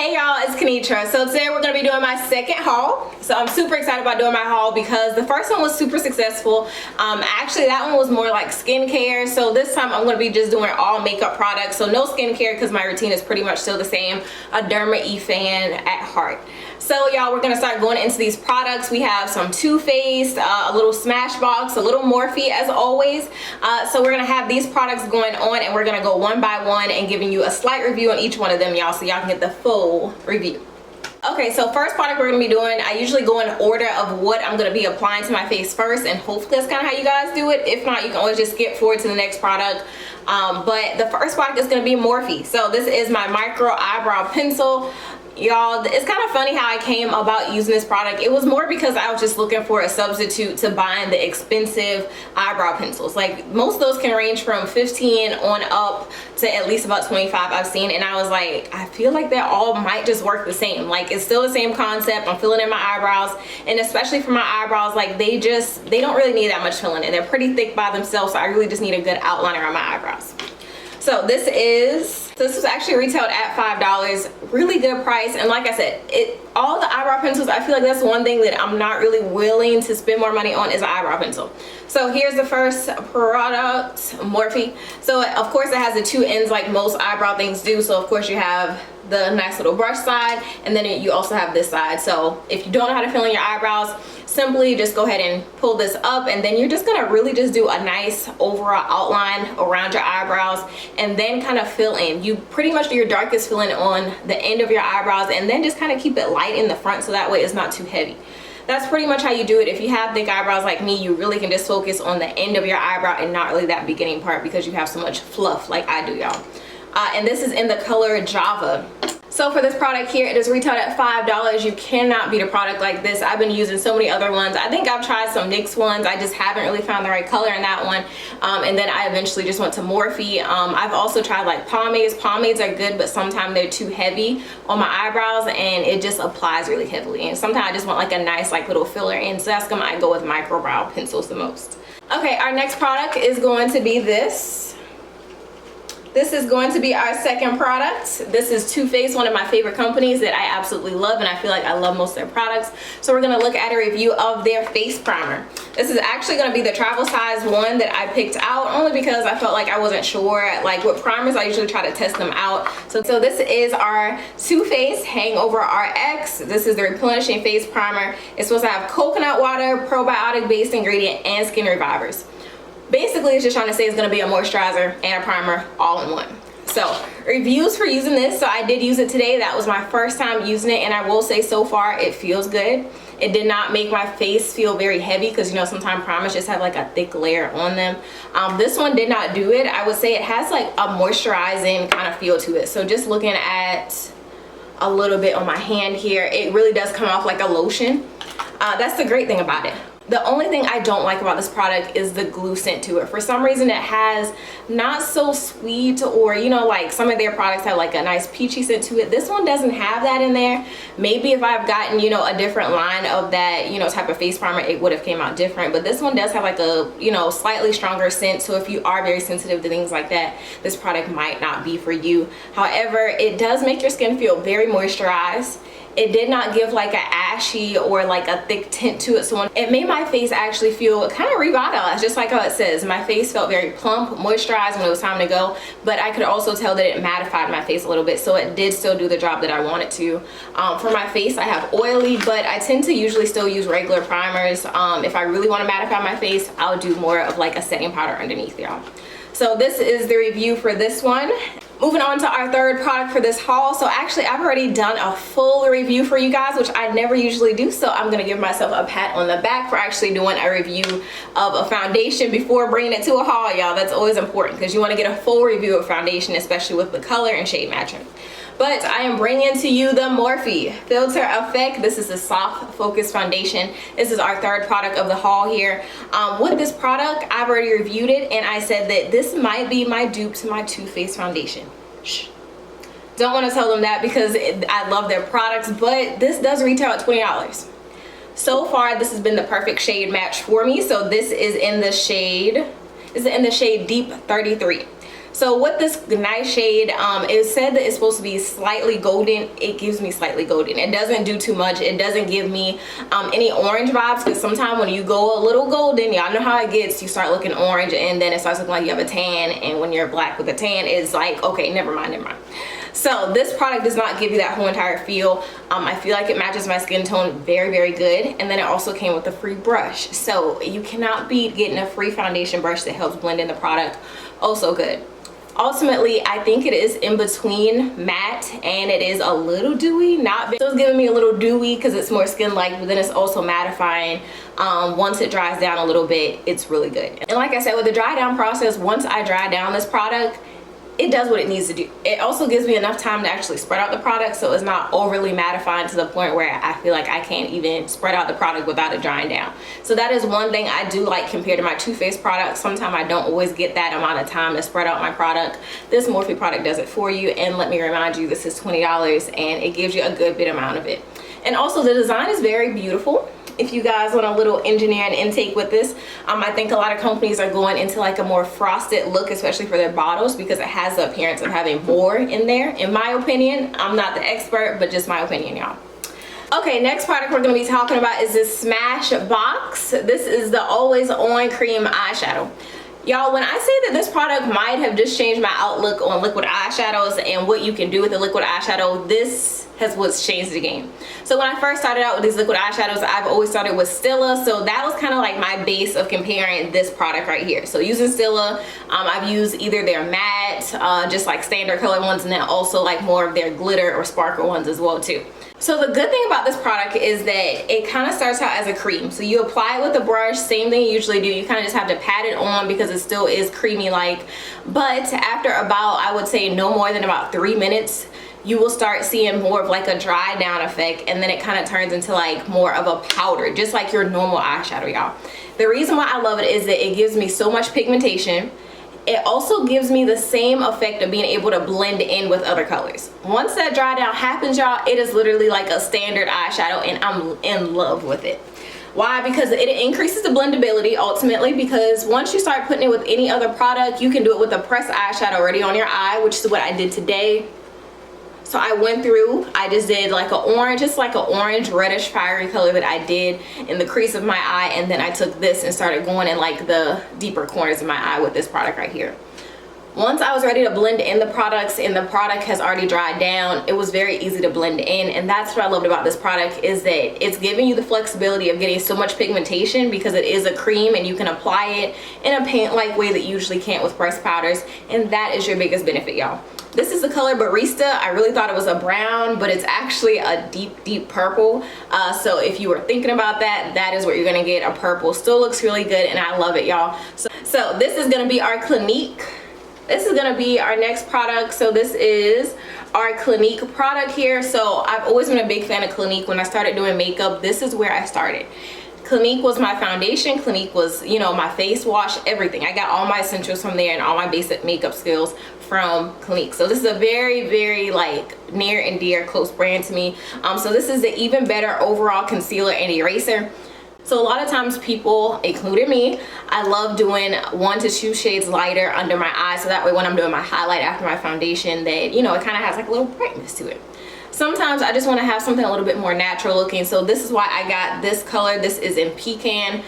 Hey y'all, it's Kenetra. So today we're going to be doing my second haul. So I'm super excited about doing my haul because the first one was super successful. Actually that one was more like skincare. So this time I'm going to be just doing all makeup products. So no skincare because my routine is pretty much still the same. A Derma fan at heart. So y'all, we're going to start going into these products. We have some Too Faced, a little Smashbox, a little Morphe as always. So we're going to have these products going on and we're going to go one by one and giving you a slight review on each one of them, y'all, so y'all can get the full review. Okay, so first product we're going to be doing, I usually go in order of what I'm going to be applying to my face first, and hopefully that's kind of how you guys do it. If not, you can always just skip forward to the next product. But the first product is going to be Morphe. So this is my micro eyebrow pencil. Y'all, it's kind of funny how I came about using this product. It was more because I was just looking for a substitute to buying the expensive eyebrow pencils. Like most of those can range from 15 on up to at least about 25 I've seen, and I was like, I feel like they all might just work the same. Like it's still the same concept. I'm filling in my eyebrows, and especially for my eyebrows, like they don't really need that much filling in. They're pretty thick by themselves, so I really just need a good outliner on my eyebrows. So this was actually retailed at $5, really good price. And like I said, all the eyebrow pencils, I feel like that's one thing that I'm not really willing to spend more money on is an eyebrow pencil. So here's the first product, Morphe. So of course it has the two ends like most eyebrow things do. So of course you have the nice little brush side, and then you also have this side. So if you don't know how to fill in your eyebrows, simply just go ahead and pull this up, and then you're just gonna really just do a nice overall outline around your eyebrows and then kind of fill in. You pretty much do your darkest filling on the end of your eyebrows and then just kind of keep it light in the front so that way it's not too heavy. That's pretty much how you do it. If you have thick eyebrows like me, you really can just focus on the end of your eyebrow and not really that beginning part because you have so much fluff like I do, y'all. And this is in the color Java. So for this product here, it is retailed at $5. You cannot beat a product like this. I've been using so many other ones. I think I've tried some NYX ones. I just haven't really found the right color in that one. And then I eventually just went to Morphe. I've also tried like pomades. Pomades are good, but sometimes they're too heavy on my eyebrows and it just applies really heavily. And sometimes I just want like a nice like little filler in. So that's gonna go with Microbrow pencils the most. Okay, our next product is going to be this. This is going to be our second product. This is Too Faced, one of my favorite companies that I absolutely love, and I feel like I love most of their products. So we're gonna look at a review of their face primer. This is actually gonna be the travel size one that I picked out only because I felt like I wasn't sure. Like with primers, I usually try to test them out. So this is our Too Faced Hangover RX. This is the Replenishing Face Primer. It's supposed to have coconut water, probiotic based ingredient, and skin revivers. Basically, it's just trying to say it's going to be a moisturizer and a primer all in one. So reviews for using this. So I did use it today. That was my first time using it, and I will say so far it feels good. It did not make my face feel very heavy because you know sometimes primers just have like a thick layer on them. This one did not do it. I would say it has like a moisturizing kind of feel to it. So just looking at a little bit on my hand here, it really does come off like a lotion. That's the great thing about it. The only thing I don't like about this product is the glue scent to it. For some reason it has not so sweet, or you know, like some of their products have like a nice peachy scent to it. This one doesn't have that in there. Maybe if I've gotten, you know, a different line of that, you know, type of face primer, it would have came out different. But this one does have like a, you know, slightly stronger scent. So if you are very sensitive to things like that, this product might not be for you. However, it does make your skin feel very moisturized. It did not give like an ashy or like a thick tint to it, so it made my face actually feel kind of revitalized, just like how it says. My face felt very plump, moisturized when it was time to go, but I could also tell that it mattified my face a little bit, so it did still do the job that I wanted to. For my face, I have oily, but I tend to usually still use regular primers. If I really want to mattify my face, I'll do more of like a setting powder underneath, y'all. So this is the review for this one. Moving on to our third product for this haul. So actually I've already done a full review for you guys, which I never usually do. So I'm gonna give myself a pat on the back for actually doing a review of a foundation before bringing it to a haul, y'all. That's always important because you wanna get a full review of foundation, especially with the color and shade matching. But I am bringing to you the Morphe Filter Effect. This is a soft focus foundation. This is our third product of the haul here. With this product, I've already reviewed it and I said that this might be my dupe to my Too Faced foundation. Shh. Don't want to tell them that because I love their products, but this does retail at $20. So far, this has been the perfect shade match for me. So this is in the shade, Deep 33. So with this nice shade, it said that it's supposed to be slightly golden. It gives me slightly golden. It doesn't do too much. It doesn't give me any orange vibes, because sometimes when you go a little golden, y'all know how it gets. You start looking orange and then it starts looking like you have a tan, and when you're black with a tan, it's like, okay, never mind. So this product does not give you that whole entire feel. I feel like it matches my skin tone very, very good. And then it also came with a free brush. So you cannot beat getting a free foundation brush that helps blend in the product oh so good. Ultimately, I think it is in between matte and it is a little dewy. So it's giving me a little dewy because it's more skin-like, but then it's also mattifying. Once it dries down a little bit, it's really good. And like I said, with the dry down process, once I dry down this product, it does what it needs to do. It also gives me enough time to actually spread out the product, so it's not overly mattifying to the point where I feel like I can't even spread out the product without it drying down. So that is one thing I do like compared to my Too Faced products. Sometimes I don't always get that amount of time to spread out my product. This Morphe product does it for you, and let me remind you, this is $20 and it gives you a good bit amount of it. And also the design is very beautiful. If you guys want a little engineering intake with this, I think a lot of companies are going into like a more frosted look, especially for their bottles, because it has the appearance of having more in there, in my opinion. I'm not the expert, but just my opinion, y'all. Okay, next product we're going to be talking about is this Smashbox. This is the Always On Cream Eyeshadow. Y'all, when I say that this product might have just changed my outlook on liquid eyeshadows and what you can do with a liquid eyeshadow, this has what's changed the game. So when I first started out with these liquid eyeshadows, I've always started with Stila, so that was kind of like my base of comparing this product right here. So using Stila, I've used either their matte, just like standard color ones, and then also like more of their glitter or sparkle ones as well too. So the good thing about this product is that it kind of starts out as a cream. So you apply it with a brush, same thing you usually do. You kind of just have to pat it on because it still is creamy like. But after about, I would say no more than about 3 minutes, you will start seeing more of like a dry down effect, and then it kind of turns into like more of a powder, just like your normal eyeshadow, y'all. The reason why I love it is that it gives me so much pigmentation. It also gives me the same effect of being able to blend in with other colors. Once that dry down happens, y'all, it is literally like a standard eyeshadow, and I'm in love with it. Why? Because it increases the blendability ultimately, because once you start putting it with any other product, you can do it with a pressed eyeshadow already on your eye, which is what I did today. So I went through, I just did like an orange, just like an orange reddish fiery color that I did in the crease of my eye, and then I took this and started going in like the deeper corners of my eye with this product right here. Once I was ready to blend in the products and the product has already dried down, it was very easy to blend in, and that's what I loved about this product, is that it's giving you the flexibility of getting so much pigmentation because it is a cream and you can apply it in a paint-like way that you usually can't with pressed powders, and that is your biggest benefit, y'all. This is the color Barista. I really thought it was a brown, but it's actually a deep purple. So if you were thinking about that, that is what you're gonna get, a purple. Still looks really good, and I love it, y'all. So this is gonna be our Clinique. This is gonna be our next product. So this is our Clinique product here. So I've always been a big fan of Clinique. When I started doing makeup, this is where I started. Clinique was my foundation. Clinique was, you know, my face wash, everything. I got all my essentials from there and all my basic makeup skills from Clinique. So this is a very like near and dear close brand to me. So this is the Even Better Overall Concealer and Eraser. So a lot of times people, including me, I love doing 1 to 2 shades lighter under my eyes, so that way when I'm doing my highlight after my foundation, that, you know, it kind of has like a little brightness to it. Sometimes I just want to have something a little bit more natural looking, so this is why I got this color. This is in Pecan.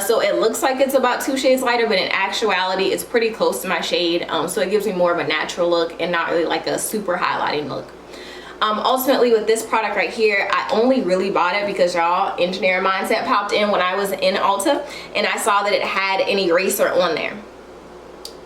So it looks like it's about 2 shades lighter, but in actuality it's pretty close to my shade. So it gives me more of a natural look and not really like a super highlighting look. Ultimately with this product right here, I only really bought it because y'all, engineer mindset popped in when I was in Ulta and I saw that it had an eraser on there.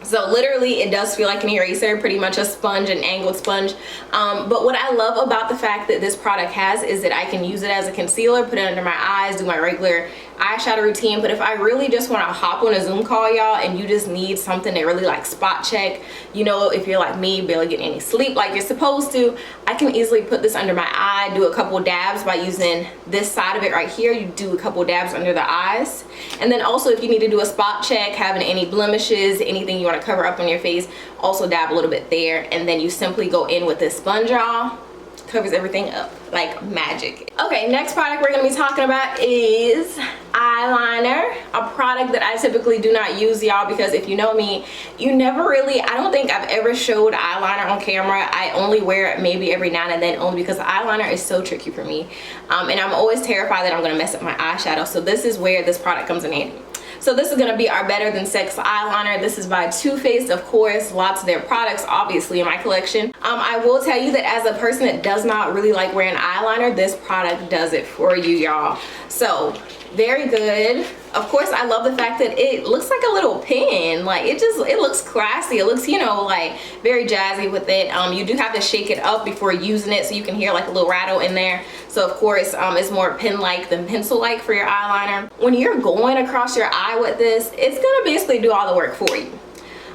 So literally it does feel like an eraser, pretty much a sponge, an angled sponge. But what I love about the fact that this product has is that I can use it as a concealer, put it under my eyes, do my regular eyeshadow routine. But if I really just want to hop on a Zoom call, y'all, and you just need something to really like spot check, you know, if you're like me, barely getting any sleep like you're supposed to, I can easily put this under my eye, do a couple dabs by using this side of it right here. You do a couple dabs under the eyes. And then also if you need to do a spot check, having any blemishes, anything you want to cover up on your face, also dab a little bit there. And then you simply go in with this sponge, y'all. Covers everything up like magic. Okay, next product we're gonna be talking about is eyeliner, a product that I typically do not use, y'all, because if you know me, you never really, I don't think I've ever showed eyeliner on camera. I only wear it maybe every now and then, only because eyeliner is so tricky for me, and I'm always terrified that I'm gonna mess up my eyeshadow. So this is where this product comes in handy. So this is going to be our Better Than Sex eyeliner. This is by Too Faced, of course. Lots of their products, obviously, in my collection. I will tell you that as a person that does not really like wearing eyeliner, this product does it for you, y'all. So, very good. Of course, I love the fact that it looks like a little pen. Like, it looks classy. It looks, you know, like very jazzy with it. You do have to shake it up before using it so you can hear like a little rattle in there. So of course, it's more pen-like than pencil-like for your eyeliner. When you're going across your eye with this, it's gonna basically do all the work for you.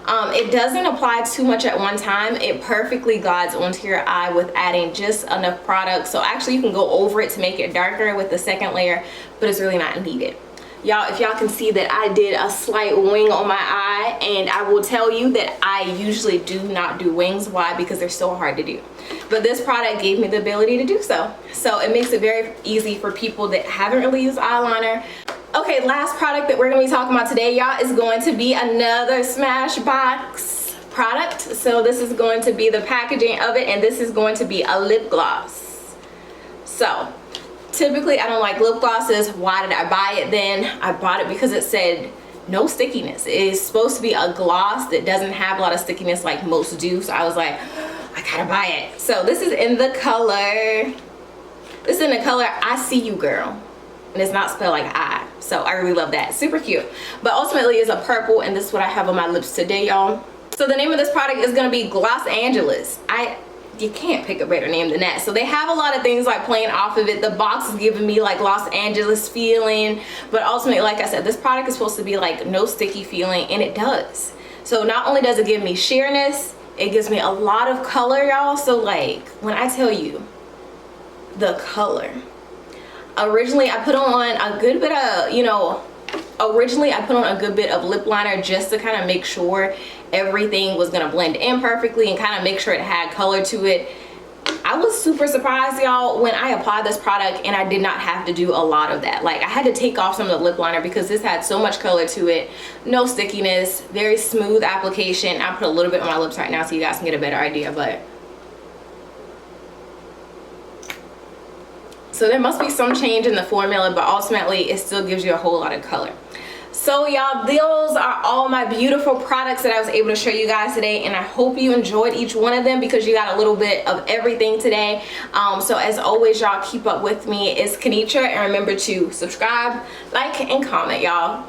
It doesn't apply too much at one time. It perfectly glides onto your eye with adding just enough product. So actually you can go over it to make it darker with the second layer, but it's really not needed. Y'all, if y'all can see that I did a slight wing on my eye, and I will tell you that I usually do not do wings. Why? Because they're so hard to do. But this product gave me the ability to do so. So it makes it very easy for people that haven't really used eyeliner. Okay, last product that we're gonna be talking about today, y'all, is going to be another Smashbox product. So this is going to be the packaging of it, and this is going to be a lip gloss. So typically I don't like lip glosses. Why did I buy it then? I bought it because it said no stickiness. It is supposed to be a gloss that doesn't have a lot of stickiness like most do. So I was like, I gotta buy it. So this is in the color, I See You Girl. And it's not spelled like I. So I really love that. Super cute. But ultimately it's a purple, and this is what I have on my lips today, y'all. So the name of this product is gonna be Gloss Angeles. You can't pick a better name than that. So they have a lot of things like playing off of it. The box is giving me like Los Angeles feeling, but ultimately, like I said, this product is supposed to be like no sticky feeling, and it does. So not only does it give me sheerness, it gives me a lot of color, y'all. So like when I tell you the color, originally I put on a good bit of, lip liner just to kind of make sure everything was gonna blend in perfectly and kind of make sure it had color to it. I was super surprised, y'all, when I applied this product and I did not have to do a lot of that. Like, I had to take off some of the lip liner because this had so much color to it. No stickiness, very smooth application. I'll put a little bit on my lips right now so you guys can get a better idea, but so there must be some change in the formula, but ultimately it still gives you a whole lot of color. So y'all, those are all my beautiful products that I was able to show you guys today, and I hope you enjoyed each one of them because you got a little bit of everything today. So as always, y'all, keep up with me. It's Kenetra, and remember to subscribe, like, and comment, y'all.